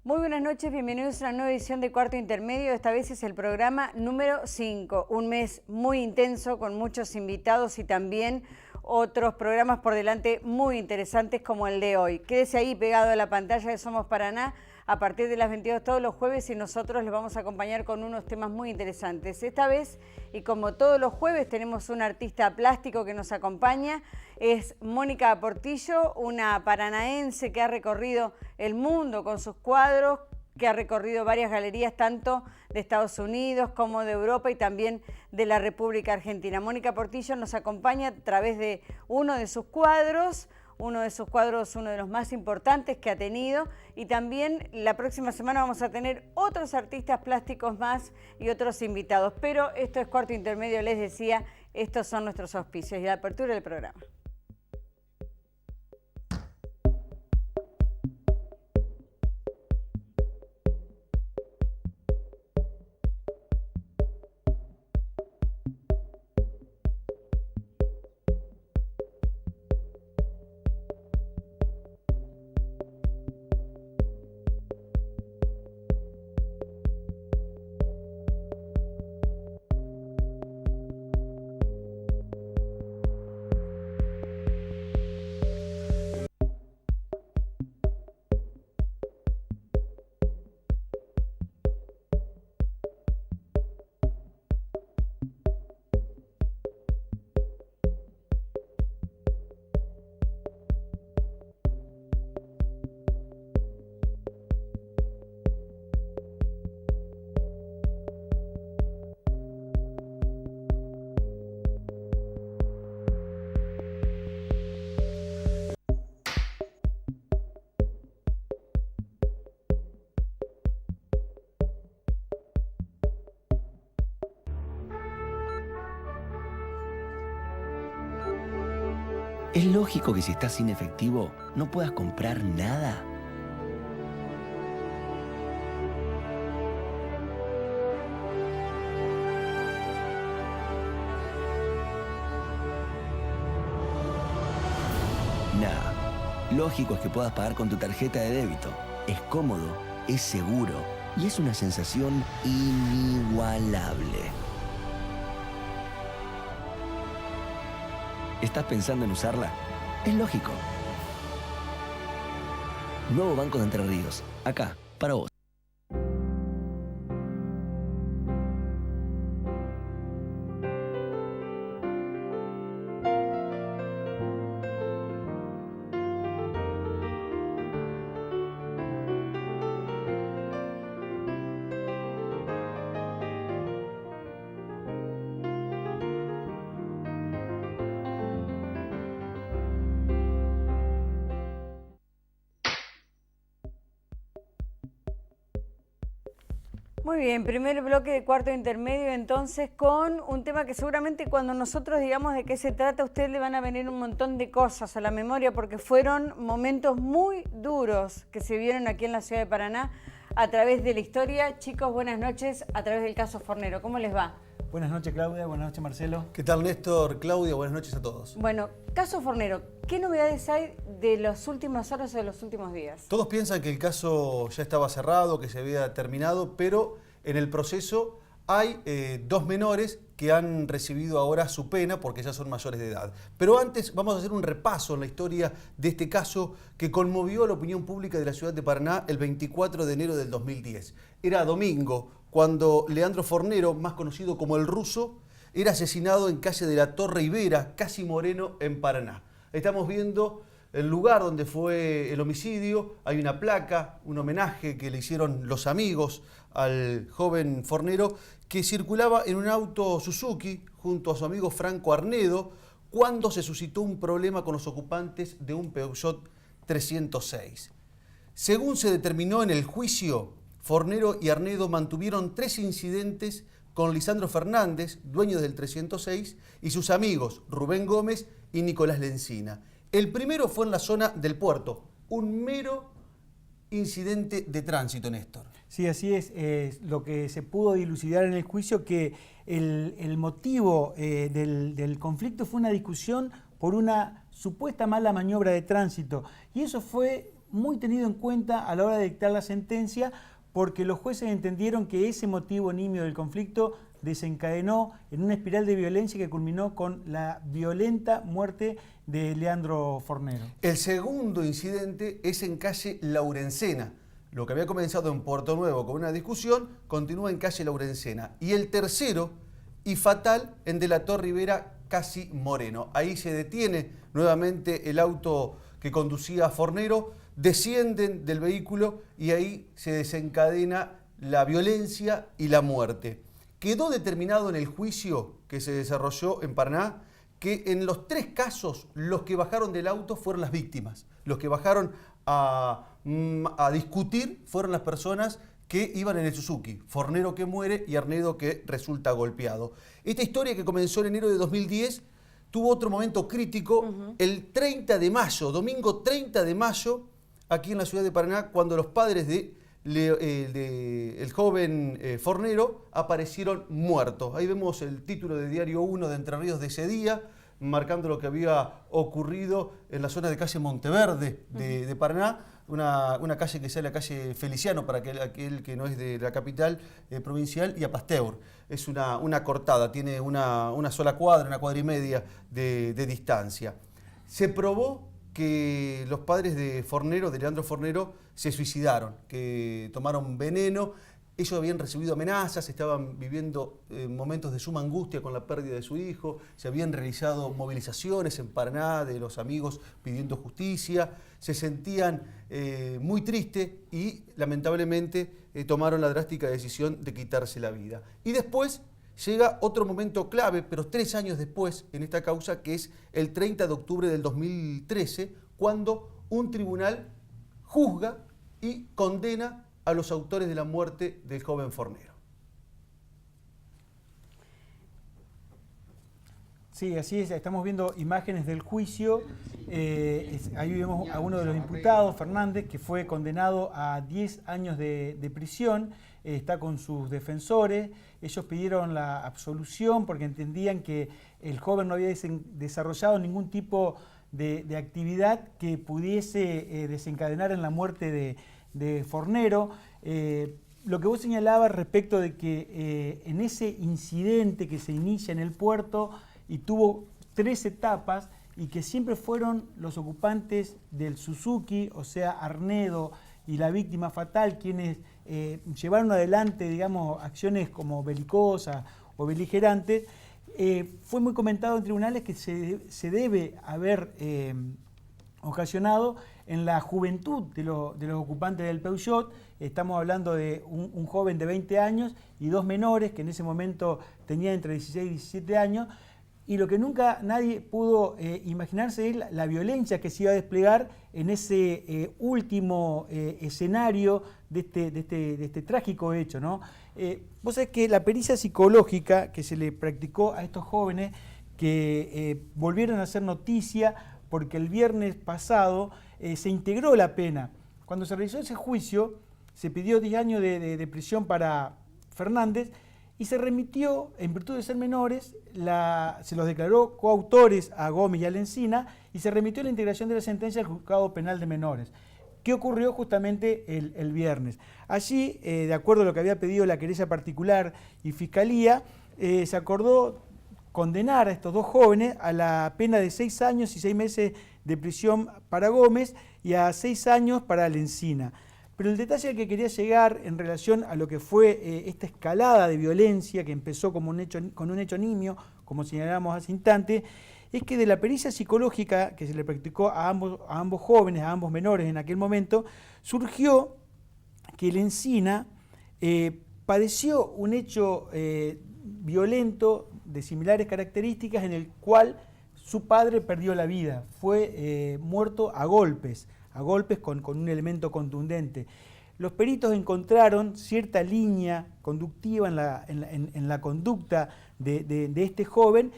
Muy buenas noches, bienvenidos a una nueva edición de Cuarto Intermedio. Esta vez es el programa número 5, un mes muy intenso con muchos invitados y también otros programas por delante muy interesantes como el de hoy. Quédese ahí pegado a la pantalla de Somos Paraná a partir de las 22 todos los jueves y nosotros les vamos a acompañar con unos temas muy interesantes. Esta vez, y como todos los jueves, tenemos un artista plástico que nos acompaña. Es Mónica Portillo, una paranaense que ha recorrido el mundo con sus cuadros, que ha recorrido varias galerías tanto de Estados Unidos como de Europa y también de la República Argentina. Mónica Portillo nos acompaña a través de uno de sus cuadros, uno de los más importantes que ha tenido, y también la próxima semana vamos a tener otros artistas plásticos más y otros invitados. Pero esto es Cuarto Intermedio, les decía, estos son nuestros auspicios y la apertura del programa. ¿Es lógico que si estás sin efectivo no puedas comprar nada? Nada. Lógico es que puedas pagar con tu tarjeta de débito. Es cómodo, es seguro y es una sensación inigualable. ¿Estás pensando en usarla? Es lógico. Nuevo Banco de Entre Ríos. Acá, para vos. Muy bien, primer bloque de Cuarto Intermedio entonces con un tema que seguramente cuando nosotros digamos de qué se trata a usted le van a venir un montón de cosas a la memoria porque fueron momentos muy duros que se vieron aquí en la ciudad de Paraná a través de la historia. Chicos, buenas noches a través del caso Fornero. ¿Cómo les va? Buenas noches, Claudia. Buenas noches, Marcelo. ¿Qué tal, Néstor? Claudia, buenas noches a todos. Bueno, caso Fornero, ¿qué novedades hay de las últimas horas o de los últimos días? Todos piensan que el caso ya estaba cerrado, que se había terminado, pero en el proceso hay dos menores que han recibido ahora su pena porque ya son mayores de edad. Pero antes vamos a hacer un repaso en la historia de este caso que conmovió a la opinión pública de la ciudad de Paraná el 24 de enero del 2010. Era domingo cuando Leandro Fornero, más conocido como El Ruso, era asesinado en calle de la Torre Ibera, casi Moreno, en Paraná. Estamos viendo el lugar donde fue el homicidio, hay una placa, un homenaje que le hicieron los amigos al joven Fornero, que circulaba en un auto Suzuki junto a su amigo Franco Arnedo, cuando se suscitó un problema con los ocupantes de un Peugeot 306. Según se determinó en el juicio, Fornero y Arnedo mantuvieron 3 incidentes con Lisandro Fernández, dueño del 306, y sus amigos Rubén Gómez y Nicolás Lencina. El primero fue en la zona del puerto, un mero incidente de tránsito, Néstor. Sí, así es. Lo que se pudo dilucidar en el juicio, que el motivo del conflicto fue una discusión por una supuesta mala maniobra de tránsito. Y eso fue muy tenido en cuenta a la hora de dictar la sentencia, porque los jueces entendieron que ese motivo nimio del conflicto desencadenó en una espiral de violencia que culminó con la violenta muerte de Leandro Fornero. El segundo incidente es en calle Laurencena. Lo que había comenzado en Puerto Nuevo con una discusión continúa en calle Laurencena. Y el tercero y fatal en De la Torre Rivera, casi Moreno. Ahí se detiene nuevamente el auto que conducía a Fornero, descienden del vehículo y ahí se desencadena la violencia y la muerte. Quedó determinado en el juicio que se desarrolló en Paraná que en los 3 casos los que bajaron del auto fueron las víctimas. Los que bajaron a discutir fueron las personas que iban en el Suzuki. Fornero que muere y Arnedo que resulta golpeado. Esta historia, que comenzó en enero de 2010, tuvo otro momento crítico el 30 de mayo, domingo 30 de mayo, aquí en la ciudad de Paraná, cuando los padres el joven Fornero aparecieron muertos. Ahí vemos el título de Diario 1 de Entre Ríos de ese día, marcando lo que había ocurrido en la zona de calle Monteverde de Paraná, una calle que sale a calle Feliciano para aquel que no es de la capital provincial, y a Pasteur. Es una cortada, tiene una sola cuadra, una cuadra y media de distancia. Se probó que los padres de Fornero, de Leandro Fornero, se suicidaron, que tomaron veneno. Ellos habían recibido amenazas, estaban viviendo momentos de suma angustia con la pérdida de su hijo, se habían realizado movilizaciones en Paraná de los amigos pidiendo justicia, se sentían muy tristes y lamentablemente tomaron la drástica decisión de quitarse la vida. Y después llega otro momento clave, pero 3 años después en esta causa, que es el 30 de octubre del 2013, cuando un tribunal juzga y condena a los autores de la muerte del joven Fornero. Sí, así es, estamos viendo imágenes del juicio. Ahí vemos a uno de los imputados, Fernández, que fue condenado a 10 años de prisión. Está con sus defensores. Ellos pidieron la absolución porque entendían que el joven no había desarrollado ningún tipo de actividad que pudiese desencadenar en la muerte de Fornero. Lo que vos señalabas respecto de que en ese incidente que se inicia en el puerto y tuvo 3 etapas, y que siempre fueron los ocupantes del Suzuki, o sea, Arnedo y la víctima fatal, quienes llevaron adelante, digamos, acciones como belicosas o beligerantes, fue muy comentado en tribunales que se debe haber ocasionado en la juventud de los ocupantes del Peugeot. Estamos hablando de un joven de 20 años y 2 menores que en ese momento tenían entre 16 y 17 años, y lo que nunca nadie pudo imaginarse es la violencia que se iba a desplegar en ese último escenario de este trágico hecho, ¿no? Vos sabés que la pericia psicológica que se le practicó a estos jóvenes, que volvieron a hacer noticia porque el viernes pasado se integró la pena. Cuando se realizó ese juicio, se pidió 10 años de prisión para Fernández y se remitió, en virtud de ser menores, se los declaró coautores a Gómez y a Lencina, y se remitió la integración de la sentencia al juzgado penal de menores. ¿Qué ocurrió justamente el viernes? Allí, de acuerdo a lo que había pedido la querella particular y fiscalía, se acordó condenar a estos 2 jóvenes a la pena de 6 años y 6 meses de prisión para Gómez y a 6 años para Lencina. Pero el detalle al que quería llegar en relación a lo que fue esta escalada de violencia que empezó con un hecho nimio, como señalamos hace instante, es que de la pericia psicológica que se le practicó a ambos jóvenes, a ambos menores en aquel momento, surgió que Lencina padeció un hecho violento de similares características en el cual su padre perdió la vida, fue muerto a golpes con un elemento contundente. Los peritos encontraron cierta línea conductiva en la conducta de este joven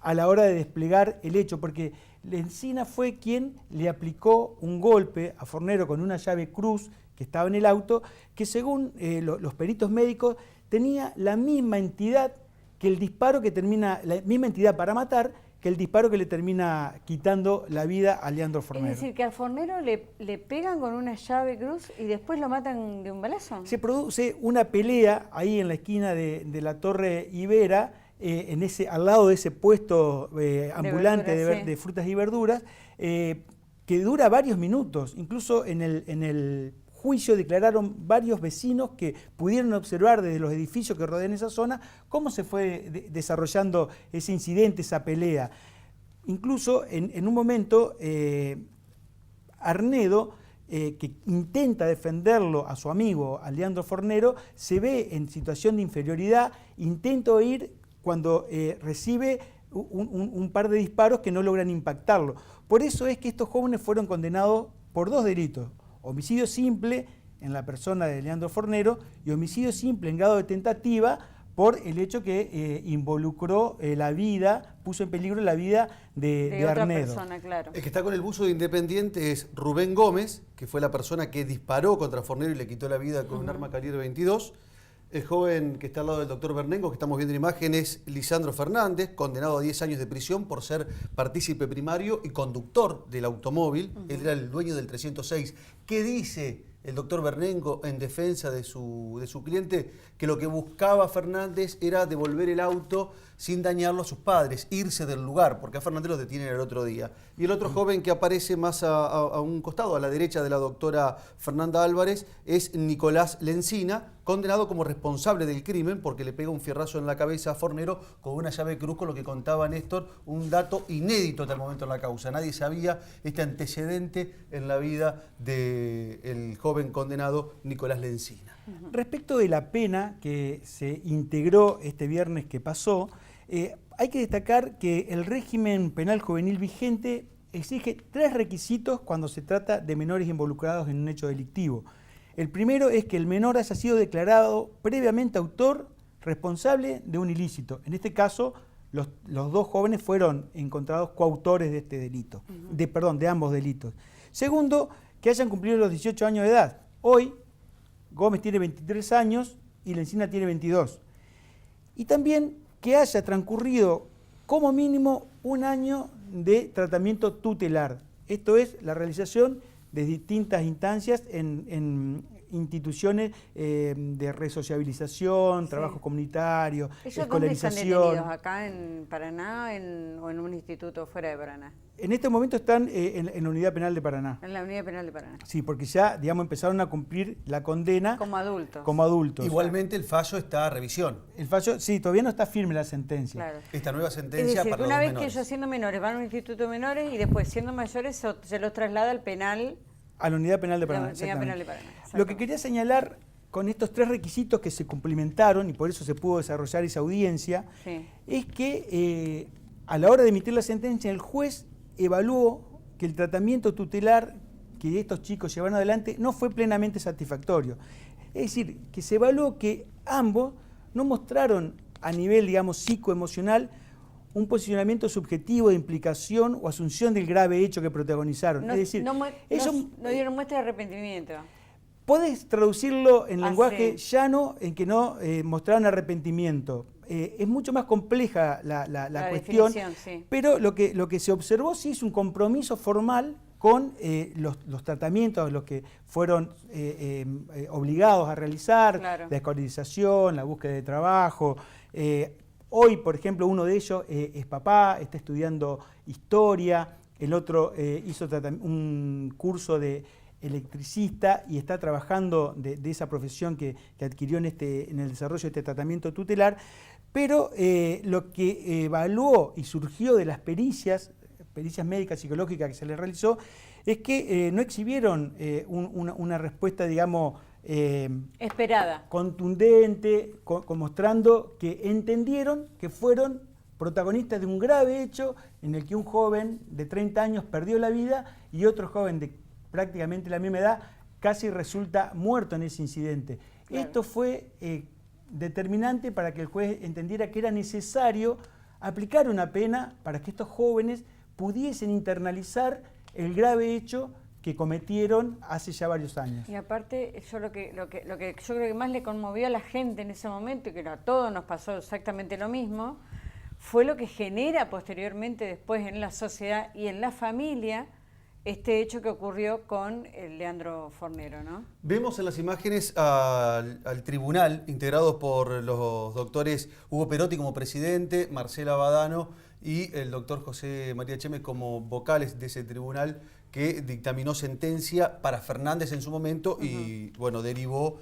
a la hora de desplegar el hecho, porque Lencina fue quien le aplicó un golpe a Fornero con una llave cruz que estaba en el auto, que según los peritos médicos tenía la misma entidad que el disparo que termina, la misma entidad para matar, que el disparo que le termina quitando la vida a Leandro Fornero. Es decir, que al Fornero le pegan con una llave cruz y después lo matan de un balazo. Se produce una pelea ahí en la esquina de la Torre Ibera, al lado de ese puesto ambulante de frutas y verduras, que dura varios minutos. Incluso en el juicio declararon varios vecinos que pudieron observar desde los edificios que rodean esa zona cómo se fue desarrollando ese incidente, esa pelea. Incluso en un momento Arnedo, que intenta defenderlo a su amigo, a Leandro Fornero, se ve en situación de inferioridad, intenta huir cuando recibe un par de disparos que no logran impactarlo. Por eso es que estos jóvenes fueron condenados por 2 delitos: homicidio simple en la persona de Leandro Fornero y homicidio simple en grado de tentativa por el hecho que involucró la vida, puso en peligro la vida de otra Arnedo. Persona, claro. El que está con el buzo de Independiente es Rubén Gómez, que fue la persona que disparó contra Fornero y le quitó la vida con un arma calibre 22. El joven que está al lado del doctor Bernengo, que estamos viendo en imagen, es Lisandro Fernández, condenado a 10 años de prisión por ser partícipe primario y conductor del automóvil. Él era el dueño del 306. ¿Qué dice el doctor Bernengo en defensa de su cliente? Que lo que buscaba Fernández era devolver el auto sin dañarlo a sus padres, irse del lugar, porque a Fernández lo detienen el otro día. Y el otro joven que aparece más a un costado, a la derecha de la doctora Fernanda Álvarez, es Nicolás Lencina, condenado como responsable del crimen porque le pega un fierrazo en la cabeza a Fornero con una llave cruz, con lo que contaba Néstor, un dato inédito hasta el momento en la causa. Nadie sabía este antecedente en la vida del joven condenado Nicolás Lencina. Respecto de la pena que se integró este viernes que pasó, hay que destacar que el régimen penal juvenil vigente exige 3 requisitos cuando se trata de menores involucrados en un hecho delictivo. El primero es que el menor haya sido declarado previamente autor responsable de un ilícito. En este caso, los 2 jóvenes fueron encontrados coautores de este delito, de ambos delitos. Segundo, que hayan cumplido los 18 años de edad. Hoy, Gómez tiene 23 años y Lencina tiene 22. Y también que haya transcurrido como mínimo 1 año de tratamiento tutelar. Esto es la realización de distintas instancias en instituciones de resociabilización, trabajo comunitario, escolarización. ¿Ellos dónde están detenidos? ¿Acá en Paraná o en un instituto fuera de Paraná? En este momento están en la Unidad Penal de Paraná. En la Unidad Penal de Paraná. Sí, porque ya, digamos, empezaron a cumplir la condena Como adultos. Como adultos. Igualmente el fallo está a revisión. El fallo, sí, todavía no está firme la sentencia. Claro. Esta nueva Es sentencia decir, para una los vez menores. que ellos siendo menores van a un instituto de menores y después siendo mayores se los traslada al penal. A la Unidad Penal de La Paraná. Unidad Penal de Paraná, Lo que exactamente. quería señalar con estos 3 requisitos que se cumplimentaron y por eso se pudo desarrollar esa audiencia, Sí. es que a la hora de emitir la sentencia el juez evaluó que el tratamiento tutelar que estos chicos llevaron adelante no fue plenamente satisfactorio. Es decir, que se evaluó que ambos no mostraron a nivel, digamos, psicoemocional un posicionamiento subjetivo de implicación o asunción del grave hecho que protagonizaron. No, Es decir, ellos no dieron muestra de arrepentimiento. podés traducirlo en lenguaje sí. llano en que no mostraron arrepentimiento. Es mucho más compleja la cuestión, sí. pero lo que se observó sí es un compromiso formal con los tratamientos a los que fueron obligados a realizar, Claro. la escolarización, la búsqueda de trabajo. Hoy, por ejemplo, uno de ellos es papá, está estudiando historia, el otro hizo un curso de electricista y está trabajando de esa profesión que adquirió en el desarrollo de este tratamiento tutelar, pero lo que evaluó y surgió de las pericias médicas psicológicas que se les realizó, es que no exhibieron una respuesta, digamos, Esperada. contundente, mostrando que entendieron que fueron protagonistas de un grave hecho en el que un joven de 30 años perdió la vida y otro joven de prácticamente la misma edad casi resulta muerto en ese incidente. Claro. Esto fue determinante para que el juez entendiera que era necesario aplicar una pena para que estos jóvenes pudiesen internalizar el grave hecho que cometieron hace ya varios años. Y aparte, yo lo que yo creo que más le conmovió a la gente en ese momento, y que a todos nos pasó exactamente lo mismo, fue lo que genera posteriormente después en la sociedad y en la familia este hecho que ocurrió con Leandro Fornero, ¿no? Vemos en las imágenes al tribunal, integrado por los doctores Hugo Perotti como presidente, Marcela Badano y el doctor José María Cheme como vocales de ese tribunal que dictaminó sentencia para Fernández en su momento y, bueno, derivó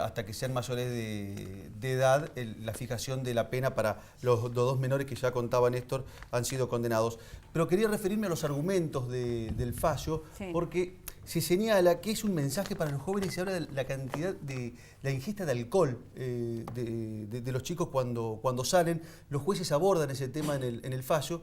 hasta que sean mayores de edad la fijación de la pena para los dos menores que ya contaba Néstor han sido condenados. Pero quería referirme a los argumentos del fallo, porque se señala que es un mensaje para los jóvenes y se habla de la cantidad de la ingesta de alcohol de los chicos cuando salen. Los jueces abordan ese tema en el fallo,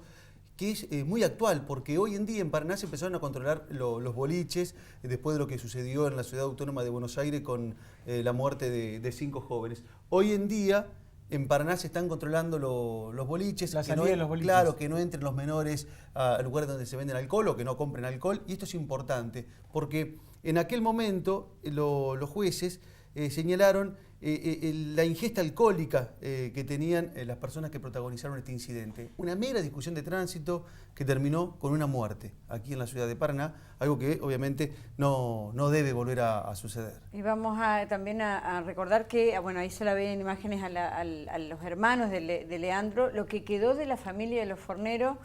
que es muy actual, porque hoy en día en Paraná se empezaron a controlar los boliches, después de lo que sucedió en la Ciudad Autónoma de Buenos Aires con la muerte de 5 jóvenes. Hoy en día en Paraná se están controlando los boliches. La salida de los boliches. Claro, que no entren los menores a lugares donde se venden alcohol o que no compren alcohol. Y esto es importante, porque en aquel momento los jueces señalaron la ingesta alcohólica que tenían las personas que protagonizaron este incidente. Una mera discusión de tránsito que terminó con una muerte aquí en la ciudad de Paraná, algo que obviamente no debe volver a suceder. Y vamos también a recordar que, bueno, ahí se la ven en imágenes a los hermanos de Leandro, lo que quedó de la familia de los Fornero,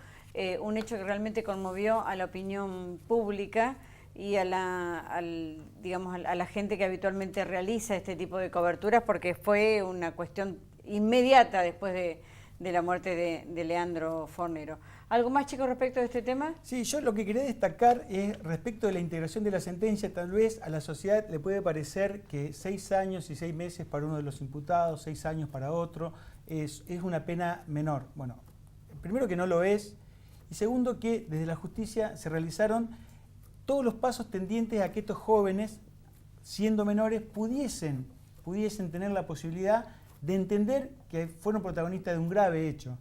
un hecho que realmente conmovió a la opinión pública y a la gente que habitualmente realiza este tipo de coberturas, porque fue una cuestión inmediata después de la muerte de Leandro Fornero. ¿Algo más, chicos, respecto de este tema? Sí, yo lo que quería destacar es respecto de la integración de la sentencia. Tal vez a la sociedad le puede parecer que 6 años y 6 meses para uno de los imputados, 6 años para otro, es una pena menor. Bueno, primero que no lo es, y segundo que desde la justicia se realizaron todos los pasos tendientes a que estos jóvenes, siendo menores, pudiesen tener la posibilidad de entender que fueron protagonistas de un grave hecho.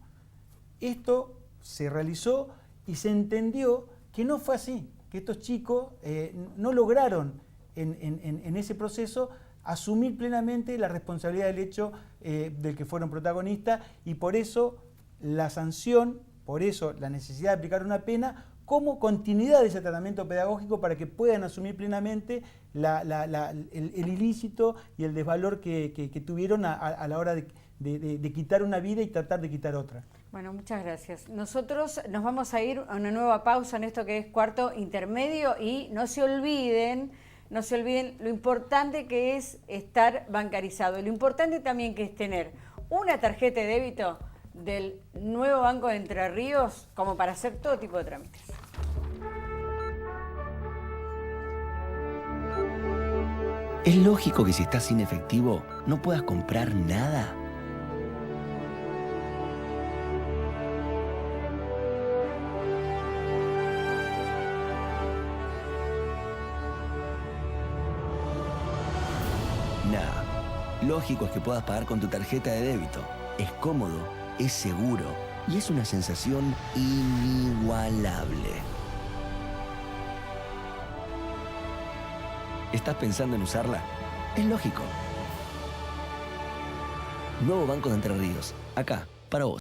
Esto se realizó y se entendió que no fue así, que estos chicos no lograron en ese proceso asumir plenamente la responsabilidad del hecho del que fueron protagonistas, y por eso la sanción, por eso la necesidad de aplicar una pena como continuidad de ese tratamiento pedagógico para que puedan asumir plenamente el ilícito y el desvalor que tuvieron a la hora de quitar una vida y tratar de quitar otra. Bueno, muchas gracias. Nosotros nos vamos a ir a una nueva pausa en esto que es Cuarto Intermedio, y no se olviden lo importante que es estar bancarizado, lo importante también que es tener una tarjeta de débito del nuevo Banco de Entre Ríos como para hacer todo tipo de trámites. ¿Es lógico que si estás sin efectivo no puedas comprar nada? Lógico es que puedas pagar con tu tarjeta de débito. Es cómodo, es seguro y es una sensación inigualable. ¿Estás pensando en usarla? Es lógico. Nuevo Banco de Entre Ríos, acá, para vos.